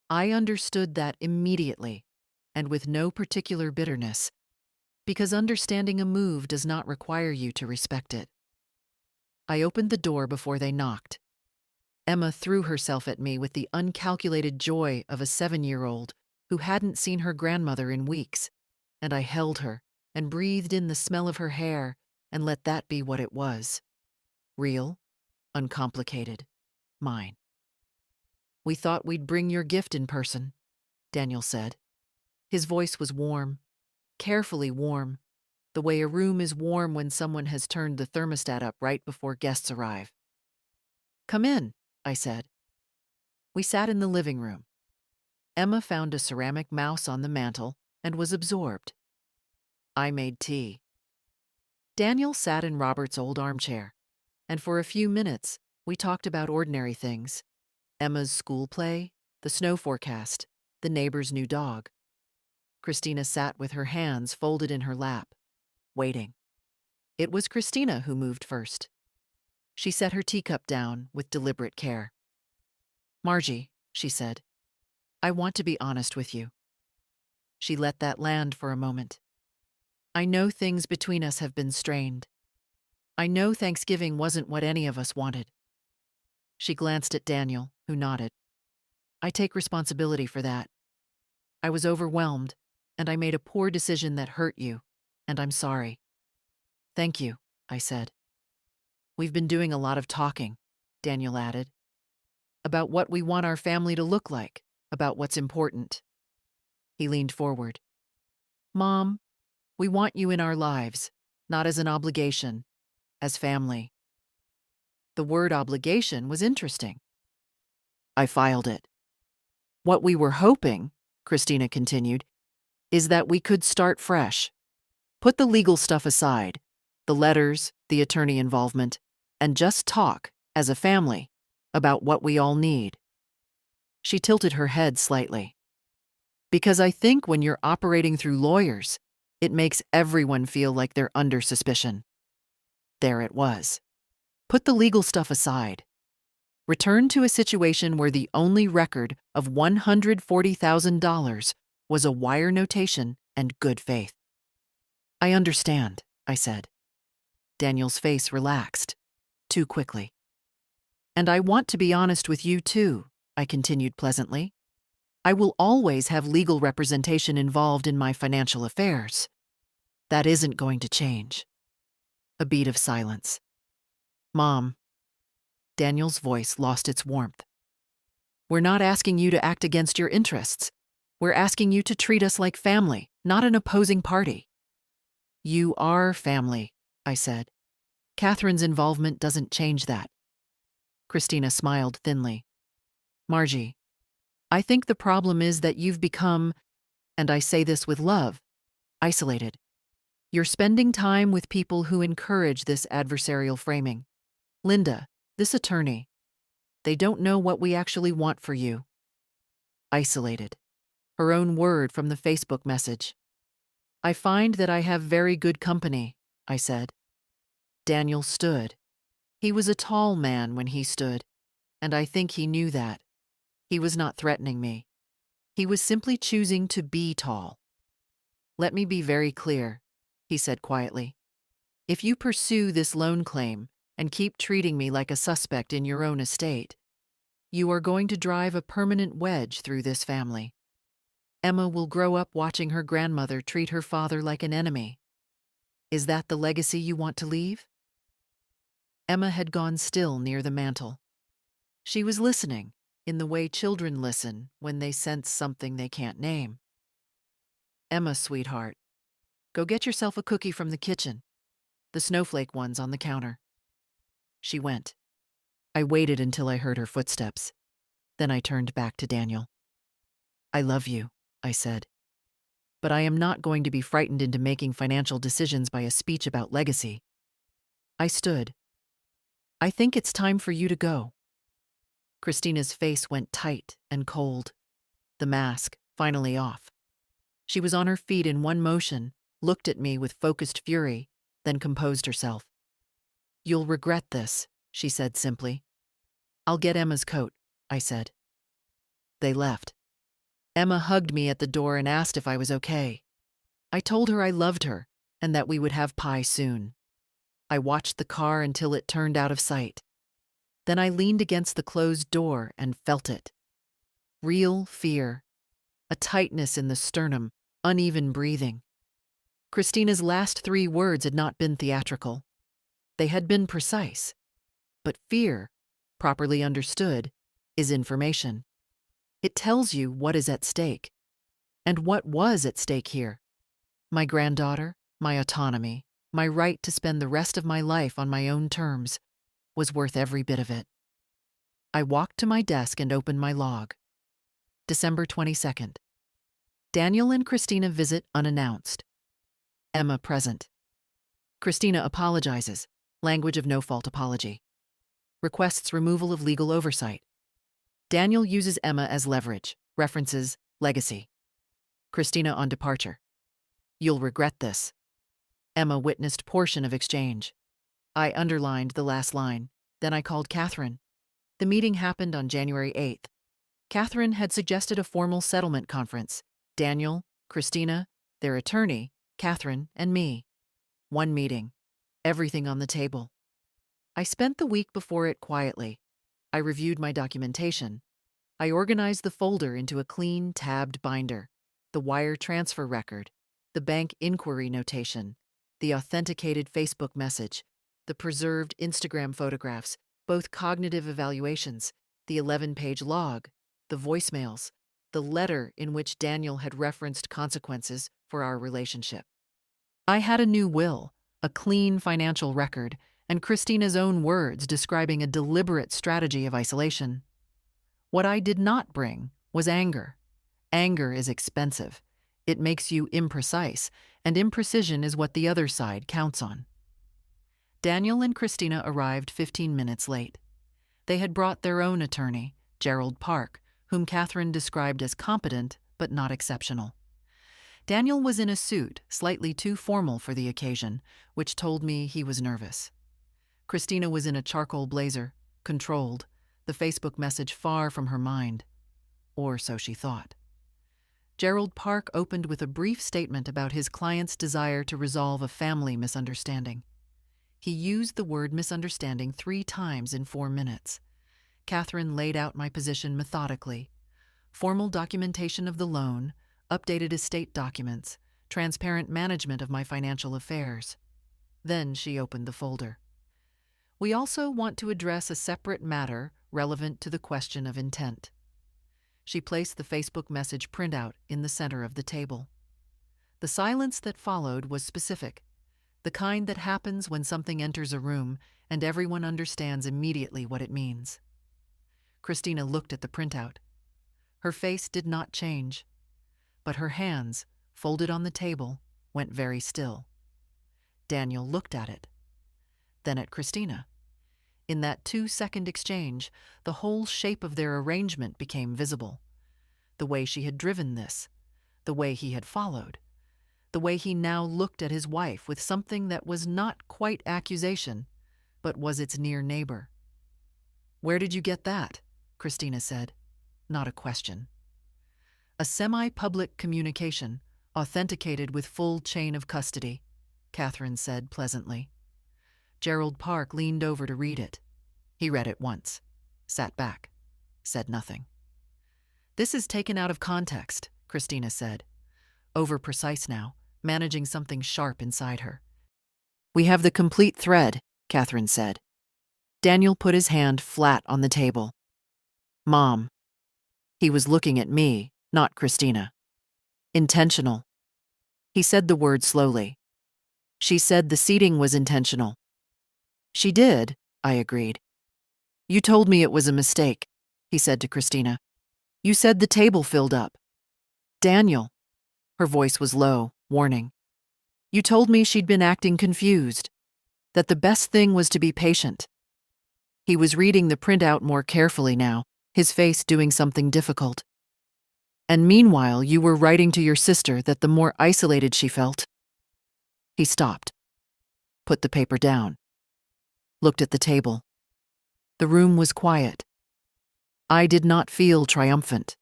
I understood that immediately, and with no particular bitterness, because understanding a move does not require you to respect it. I opened the door before they knocked. Emma threw herself at me with the uncalculated joy of a 7-year-old who hadn't seen her grandmother in weeks, and I held her and breathed in the smell of her hair and let that be what it was. Real, uncomplicated, mine. "We thought we'd bring your gift in person," Daniel said. His voice was warm, carefully warm, the way a room is warm when someone has turned the thermostat up right before guests arrive. "Come in," I said. We sat in the living room. Emma found a ceramic mouse on the mantel and was absorbed. I made tea. Daniel sat in Robert's old armchair, and for a few minutes we talked about ordinary things: Emma's school play, the snow forecast, the neighbor's new dog. Christina sat with her hands folded in her lap, waiting. It was Christina who moved first. She set her teacup down with deliberate care. "Margie," she said, "I want to be honest with you." She let that land for a moment. "I know things between us have been strained. I know Thanksgiving wasn't what any of us wanted." She glanced at Daniel, who nodded. "I take responsibility for that. I was overwhelmed, and I made a poor decision that hurt you, and I'm sorry." "Thank you," I said. "We've been doing a lot of talking," Daniel added, "about what we want our family to look like, about what's important." He leaned forward. "Mom, We want you in our lives, not as an obligation, as family. The word obligation was interesting. I filed it. What we were hoping, Christina continued, is that we could start fresh. Put the legal stuff aside, the letters, the attorney involvement, and just talk, as a family, about what we all need. She tilted her head slightly. Because I think when you're operating through lawyers, it makes everyone feel like they're under suspicion. There it was. Put the legal stuff aside. Return to a situation where the only record of $140,000 was a wire notation and good faith. I understand, I said. Daniel's face relaxed, too quickly. And I want to be honest with you too, I continued pleasantly. I will always have legal representation involved in my financial affairs. That isn't going to change. A beat of silence. Mom. Daniel's voice lost its warmth. We're not asking you to act against your interests. We're asking you to treat us like family, not an opposing party. You are family, I said. Catherine's involvement doesn't change that. Christina smiled thinly. Margie, I think the problem is that you've become, and I say this with love, isolated. You're spending time with people who encourage this adversarial framing. Linda, this attorney, they don't know what we actually want for you. Isolated. Her own word from the Facebook message. I find that I have very good company, I said. Daniel stood. He was a tall man when he stood, and I think he knew that. He was not threatening me. He was simply choosing to be tall. Let me be very clear, he said quietly. If you pursue this loan claim and keep treating me like a suspect in your own estate, you are going to drive a permanent wedge through this family. Emma will grow up watching her grandmother treat her father like an enemy. Is that the legacy you want to leave? Emma had gone still near the mantel. She was listening, in the way children listen when they sense something they can't name. Emma, sweetheart, go get yourself a cookie from the kitchen. The snowflake one's on the counter. She went. I waited until I heard her footsteps. Then I turned back to Daniel. I love you, I said. But I am not going to be frightened into making financial decisions by a speech about legacy. I stood. I think it's time for you to go. Christina's face went tight and cold, the mask finally off. She was on her feet in one motion, looked at me with focused fury, then composed herself. You'll regret this, she said simply. I'll get Emma's coat, I said. They left. Emma hugged me at the door and asked if I was okay. I told her I loved her and that we would have pie soon. I watched the car until it turned out of sight. Then I leaned against the closed door and felt it. Real fear. A tightness in the sternum, uneven breathing. Christina's last 3 words had not been theatrical. They had been precise. But fear, properly understood, is information. It tells you what is at stake. And what was at stake here? My granddaughter, my autonomy, my right to spend the rest of my life on my own terms, was worth every bit of it. I walked to my desk and opened my log. December 22nd. Daniel and Christina visit unannounced. Emma present. Christina apologizes, language of no-fault apology. Requests removal of legal oversight. Daniel uses Emma as leverage, references legacy. Christina on departure. You'll regret this. Emma witnessed portion of exchange. I underlined the last line. Then I called Catherine. The meeting happened on January 8th. Catherine had suggested a formal settlement conference. Daniel, Christina, their attorney, Catherine, and me. One meeting. Everything on the table. I spent the week before it quietly. I reviewed my documentation. I organized the folder into a clean, tabbed binder. The wire transfer record, the bank inquiry notation, the authenticated Facebook message, the preserved Instagram photographs, both cognitive evaluations, the 11-page log, the voicemails, the letter in which Daniel had referenced consequences for our relationship. I had a new will, a clean financial record, and Christina's own words describing a deliberate strategy of isolation. What I did not bring was anger. Anger is expensive. It makes you imprecise, and imprecision is what the other side counts on. Daniel and Christina arrived 15 minutes late. They had brought their own attorney, Gerald Park, whom Catherine described as competent but not exceptional. Daniel was in a suit, slightly too formal for the occasion, which told me he was nervous. Christina was in a charcoal blazer, controlled, the Facebook message far from her mind. Or so she thought. Gerald Park opened with a brief statement about his client's desire to resolve a family misunderstanding. He used the word misunderstanding 3 times in 4 minutes. Catherine laid out my position methodically. Formal documentation of the loan, updated estate documents, transparent management of my financial affairs. Then she opened the folder. We also want to address a separate matter relevant to the question of intent. She placed the Facebook message printout in the center of the table. The silence that followed was specific, the kind that happens when something enters a room and everyone understands immediately what it means. Christina looked at the printout. Her face did not change, but her hands, folded on the table, went very still. Daniel looked at it, then at Christina. In that 2-second exchange, the whole shape of their arrangement became visible. The way she had driven this, the way he had followed, the way he now looked at his wife with something that was not quite accusation, but was its near neighbor. "Where did you get that?" Christina said, not a question. "A semi-public communication, authenticated with full chain of custody," Catherine said pleasantly. Gerald Park leaned over to read it. He read it once, sat back, said nothing. "This is taken out of context," Christina said, over-precise now, managing something sharp inside her. "We have the complete thread," Catherine said. Daniel put his hand flat on the table. "Mom." He was looking at me, not Christina. "Intentional." He said the word slowly. "She said the seating was intentional." "She did," I agreed. "You told me it was a mistake," he said to Christina. "You said the table filled up." "Daniel." Her voice was low, warning. "You told me she'd been acting confused, that the best thing was to be patient." He was reading the printout more carefully now, his face doing something difficult. "And meanwhile, you were writing to your sister that the more isolated she felt." He stopped, put the paper down, looked at the table. The room was quiet. I did not feel triumphant.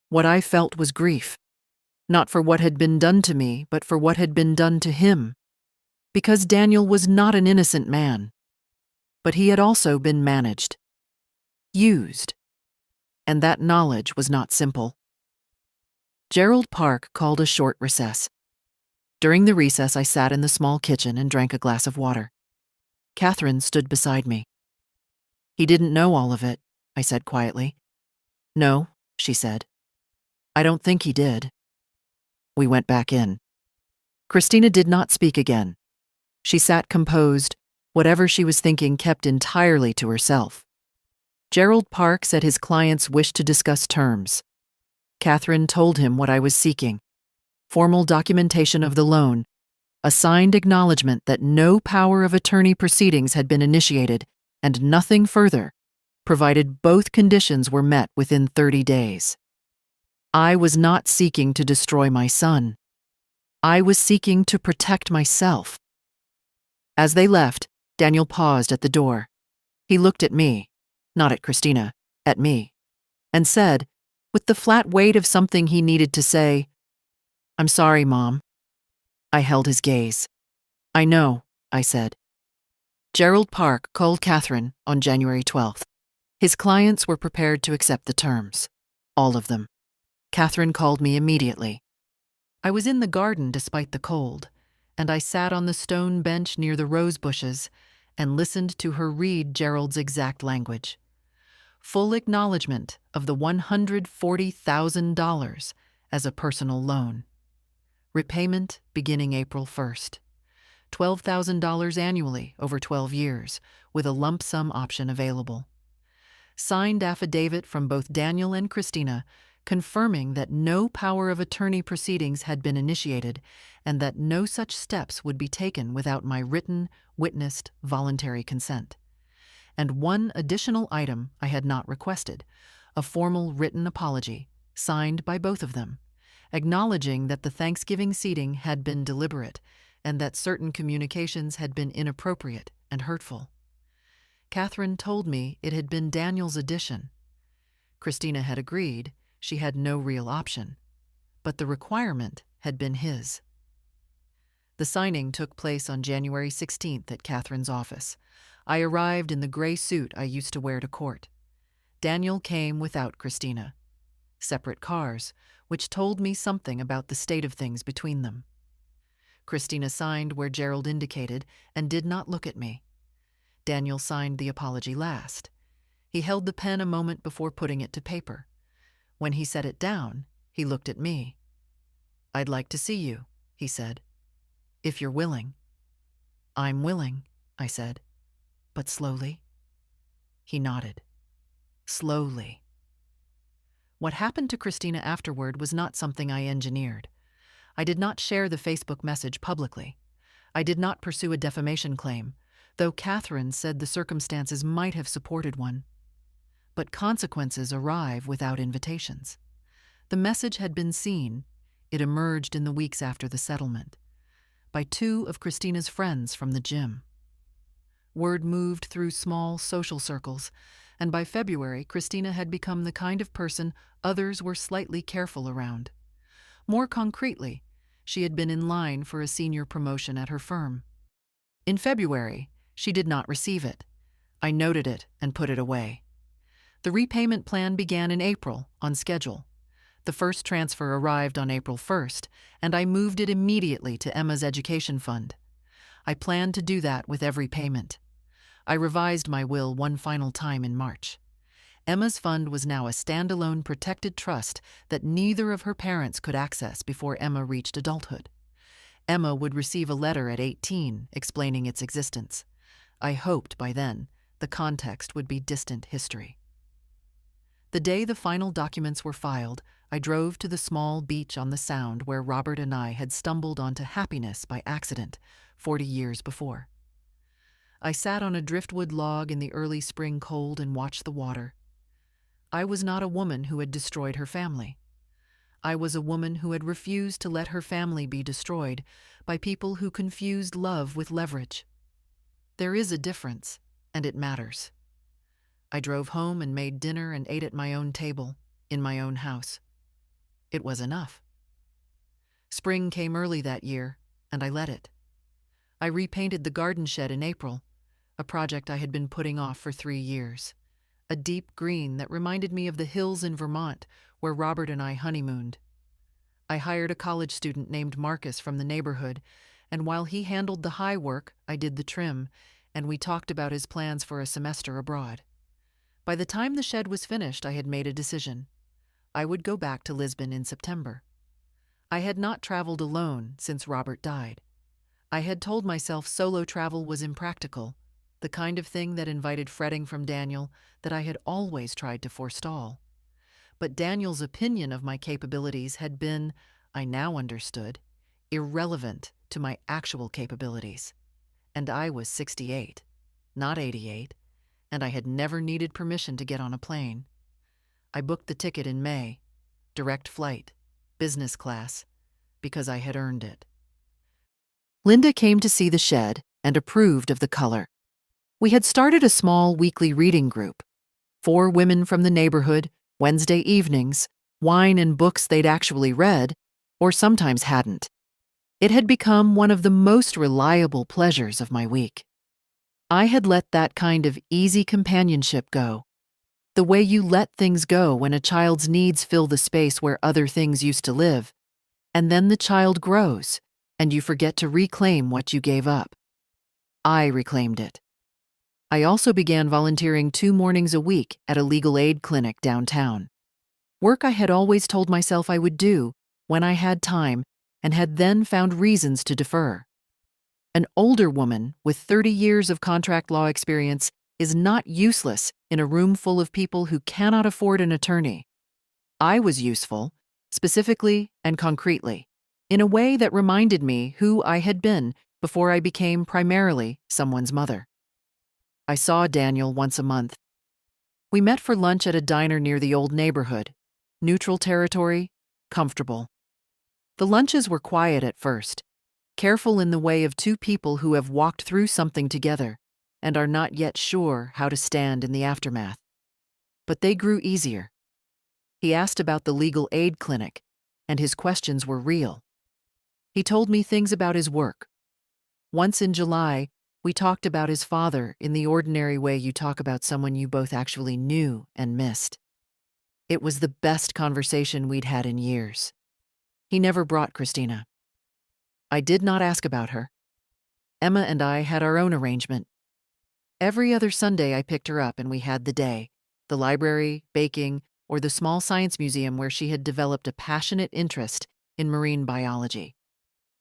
What I felt was grief, not for what had been done to me, but for what had been done to him. Because Daniel was not an innocent man, but he had also been managed, used, and that knowledge was not simple. Gerald Park called a short recess. During the recess, I sat in the small kitchen and drank a glass of water. Catherine stood beside me. "He didn't know all of it," I said quietly. "No," she said. "I don't think he did." We went back in. Christina did not speak again. She sat composed, whatever she was thinking kept entirely to herself. Gerald Park said his clients wished to discuss terms. Catherine told him what I was seeking: formal documentation of the loan, a signed acknowledgement that no power of attorney proceedings had been initiated, and nothing further, provided both conditions were met within 30 days. I was not seeking to destroy my son. I was seeking to protect myself. As they left, Daniel paused at the door. He looked at me, not at Christina, at me, and said, with the flat weight of something he needed to say, "I'm sorry, Mom." I held his gaze. "I know," I said. Gerald Park called Catherine on January 12th. His clients were prepared to accept the terms. All of them. Catherine called me immediately. I was in the garden despite the cold, and I sat on the stone bench near the rose bushes and listened to her read Gerald's exact language. Full acknowledgement of the $140,000 as a personal loan. Repayment beginning April 1st. $12,000 annually over 12 years, with a lump sum option available. Signed affidavit from both Daniel and Christina confirming that no power of attorney proceedings had been initiated and that no such steps would be taken without my written, witnessed, voluntary consent. And one additional item I had not requested, a formal written apology, signed by both of them, acknowledging that the Thanksgiving seating had been deliberate and that certain communications had been inappropriate and hurtful. Catherine told me it had been Daniel's addition. Christina had agreed she had no real option, but the requirement had been his. The signing took place on January 16th at Catherine's office. I arrived in the gray suit I used to wear to court. Daniel came without Christina. Separate cars, which told me something about the state of things between them. Christina signed where Gerald indicated and did not look at me. Daniel signed the apology last. He held the pen a moment before putting it to paper. When he set it down, he looked at me. "I'd like to see you," he said, "if you're willing." "I'm willing," I said, "but slowly." He nodded. Slowly. What happened to Christina afterward was not something I engineered. I did not share the Facebook message publicly. I did not pursue a defamation claim, though Catherine said the circumstances might have supported one. But consequences arrive without invitations. The message had been seen, it emerged in the weeks after the settlement, by two of Christina's friends from the gym. Word moved through small social circles, and by February, Christina had become the kind of person others were slightly careful around. More concretely, she had been in line for a senior promotion at her firm. In February, she did not receive it. I noted it and put it away. The repayment plan began in April, on schedule. The first transfer arrived on April 1st, and I moved it immediately to Emma's education fund. I planned to do that with every payment. I revised my will one final time in March. Emma's fund was now a standalone protected trust that neither of her parents could access before Emma reached adulthood. Emma would receive a letter at 18 explaining its existence. I hoped by then the context would be distant history. The day the final documents were filed, I drove to the small beach on the Sound where Robert and I had stumbled onto happiness by accident 40 years before. I sat on a driftwood log in the early spring cold and watched the water. I was not a woman who had destroyed her family. I was a woman who had refused to let her family be destroyed by people who confused love with leverage. There is a difference, and it matters. I drove home and made dinner and ate at my own table, in my own house. It was enough. Spring came early that year, and I let it. I repainted the garden shed in April, a project I had been putting off for 3 years. A deep green that reminded me of the hills in Vermont where Robert and I honeymooned. I hired a college student named Marcus from the neighborhood, and while he handled the high work, I did the trim, and we talked about his plans for a semester abroad. By the time the shed was finished, I had made a decision. I would go back to Lisbon in September. I had not traveled alone since Robert died. I had told myself solo travel was impractical, the kind of thing that invited fretting from Daniel that I had always tried to forestall. But Daniel's opinion of my capabilities had been, I now understood, irrelevant to my actual capabilities. And I was 68, not 88. And I had never needed permission to get on a plane. I booked the ticket in May, direct flight, business class, because I had earned it. Linda came to see the shed and approved of the color. We had started a small weekly reading group. 4 women from the neighborhood, Wednesday evenings, wine and books they'd actually read, or sometimes hadn't. It had become one of the most reliable pleasures of my week. I had let that kind of easy companionship go. The way you let things go when a child's needs fill the space where other things used to live, and then the child grows, and you forget to reclaim what you gave up. I reclaimed it. I also began volunteering 2 mornings a week at a legal aid clinic downtown. Work I had always told myself I would do, when I had time, and had then found reasons to defer. An older woman with 30 years of contract law experience is not useless in a room full of people who cannot afford an attorney. I was useful, specifically and concretely, in a way that reminded me who I had been before I became primarily someone's mother. I saw Daniel once a month. We met for lunch at a diner near the old neighborhood. Neutral territory, comfortable. The lunches were quiet at first, careful in the way of two people who have walked through something together and are not yet sure how to stand in the aftermath. But they grew easier. He asked about the legal aid clinic, and his questions were real. He told me things about his work. Once in July, we talked about his father in the ordinary way you talk about someone you both actually knew and missed. It was the best conversation we'd had in years. He never brought Christina. I did not ask about her. Emma and I had our own arrangement. Every other Sunday I picked her up and we had the day, the library, baking, or the small science museum where she had developed a passionate interest in marine biology.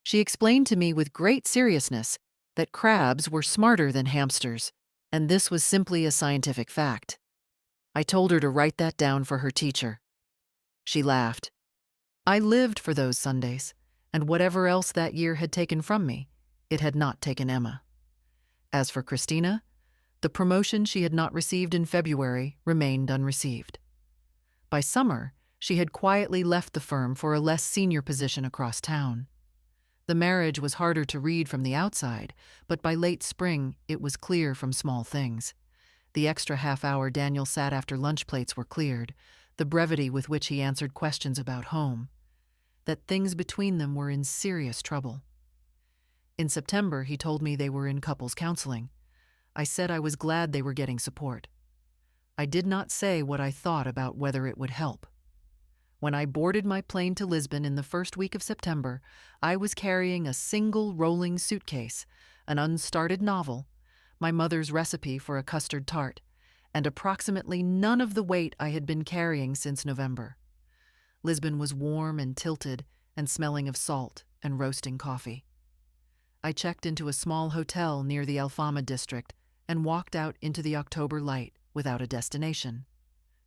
She explained to me with great seriousness that crabs were smarter than hamsters, and this was simply a scientific fact. I told her to write that down for her teacher. She laughed. I lived for those Sundays, and whatever else that year had taken from me, it had not taken Emma. As for Christina, the promotion she had not received in February remained unreceived. By summer, she had quietly left the firm for a less senior position across town. The marriage was harder to read from the outside, but by late spring it was clear from small things. The extra half-hour Daniel sat after lunch plates were cleared, the brevity with which he answered questions about home, that things between them were in serious trouble. In September, he told me they were in couples counseling. I said I was glad they were getting support. I did not say what I thought about whether it would help. When I boarded my plane to Lisbon in the first week of September, I was carrying a single rolling suitcase, an unstarted novel, my mother's recipe for a custard tart, and approximately none of the weight I had been carrying since November. Lisbon was warm and tilted and smelling of salt and roasting coffee. I checked into a small hotel near the Alfama district and walked out into the October light without a destination.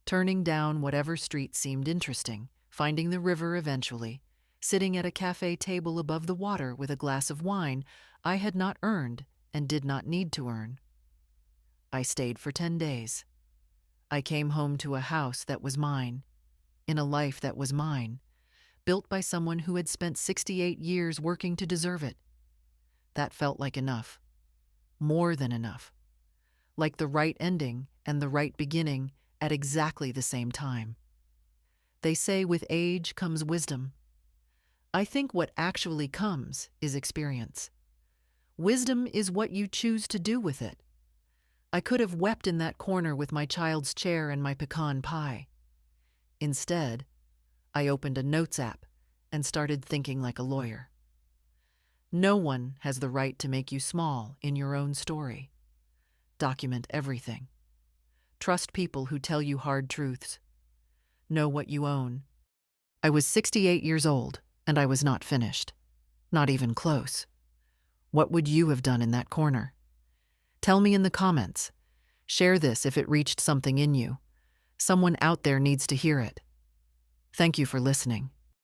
Turning down whatever street seemed interesting, finding the river eventually, sitting at a cafe table above the water with a glass of wine I had not earned and did not need to earn. I stayed for 10 days. I came home to a house that was mine, in a life that was mine, built by someone who had spent 68 years working to deserve it. That felt like enough. More than enough. Like the right ending and the right beginning at exactly the same time. They say with age comes wisdom. I think what actually comes is experience. Wisdom is what you choose to do with it. I could have wept in that corner with my child's chair and my pecan pie. Instead, I opened a notes app and started thinking like a lawyer. No one has the right to make you small in your own story. Document everything. Trust people who tell you hard truths. Know what you own. I was 68 years old, and I was not finished. Not even close. What would you have done in that corner? Tell me in the comments. Share this if it reached something in you. Someone out there needs to hear it. Thank you for listening.